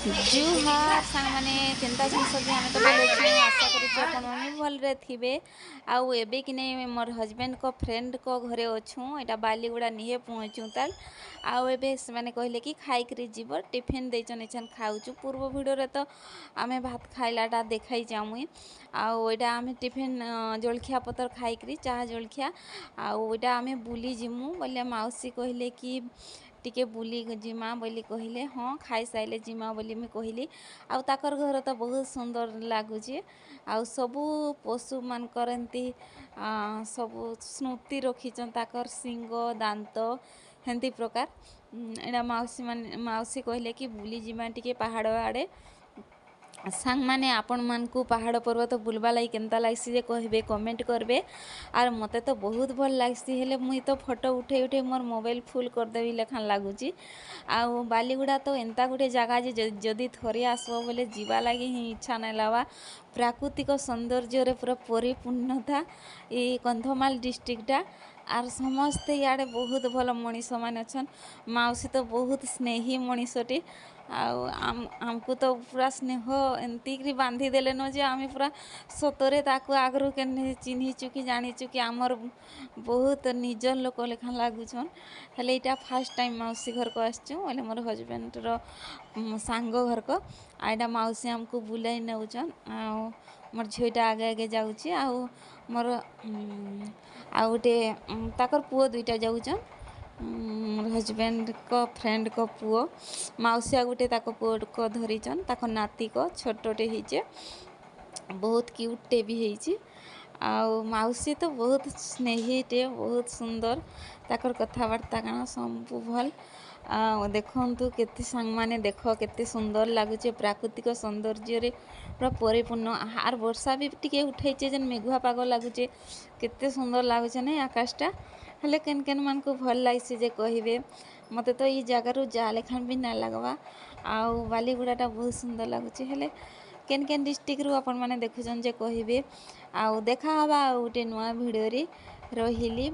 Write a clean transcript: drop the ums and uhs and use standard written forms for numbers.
जुहार सांग माने चिंता जिनस जे आमे तो भल अच्छे आशा करूँ अपन मैंने भलरे थे आउ एबे कि नहीं मोर हजबैंड को फ्रेंड को घरे अच्छू यहाँ बालीगुड़ा निहे पहुँचू ताल आउ एबे से माने कहले कि खाई जीव टिफिन देचन एछन खाऊचु पूर्व भिडियो तो आमे भात खाइलाटा देखाई जा मुई आउ एटा आमे टिफिन जलखिया पतर खाई चाह जलखिया आउ एटा आमे बुली जिमु बोले मौसी कहले कि टिके बुली जिमा बोली कहले हाँ खाई साइले जिमा बोली मुई कहली आउ ताकर घर तो बहुत सुंदर लगुच आउ सबू पशु मानकर एमती सबू स्मृति रखीचन ताकर सिंग दांत हेंती प्रकार एटा मौसी कहले कि बुली जिमा टिके पहाड़ आड़े सांग माने आपण मान को पहाड़ पर्वत बुलवा लाई केनता लागसी जे कहबे कमेंट करबे आर मते तो बहुत भल लागसी हेले मुई तो फोटो उठे उठे मोर मोबाइल फुल कर देबी लेखान लागुची आउ बालीगुड़ा तो एंता गोटे जगह जे जदि थरे आसबो बोले जीवा लागी ही इच्छा नहीं लावा प्राकृतिक सौंदर्य रे पूरा परिपूर्णता ये कंधमाल डिस्ट्रिक्टा आर समस्ते इे बहुत भल मनीष मान अच्छन मौसी तो बहुत स्नेही मनीषटी आमको तो पूरा स्नेह एमती बांधी देले न जे आम पूरा सतरे ताकू आगरू के चिन्हीचु कि जानीचु कि आमर बहुत निजर लोक लेखा लगुचन हेले इटा फास्ट टाइम मौसी घर को आसचु बोले मोर हजबैंड रो सांग घर को आईटा मौसी आमको बुलाई नौचन मोर झीटा आगे आगे जाऊँगी आउ मोर आ गोटे ताकर पुओ दुईटा जाऊचन हजबैंड को फ्रेंड को पुओ मौसिया गोटे ताक पुओ को धरीचन ताक नाती को छोटोटे होइचे बहुत क्यूटे भी होइची आउ मौसी तो बहुत स्नेहीटे बहुत सुंदर ताकर कथबार्ता काना सब भल देखु केते सांग माने देख केते सुंदर लगुचे प्राकृतिक सौंदर्य रे पूरा परिपूर्ण आर वर्षा भी टिके उठेचे जन मेघुआ पाग लगुचे केते सुंदर लगुचे नहीं आकाशटा हेले केन केन मान को भल लागसी जे कहबे मते तो ई जगह रु जा लेखान भी ना लगवा आउ बालीगुड़ाटा बहुत सुंदर लगुचे हेले केन केन डिस्ट्रिक्ट रु अपन माने देखुछन जे कहबे आउ देखा हवा गोटे नुआ भिडियो रे रहिली।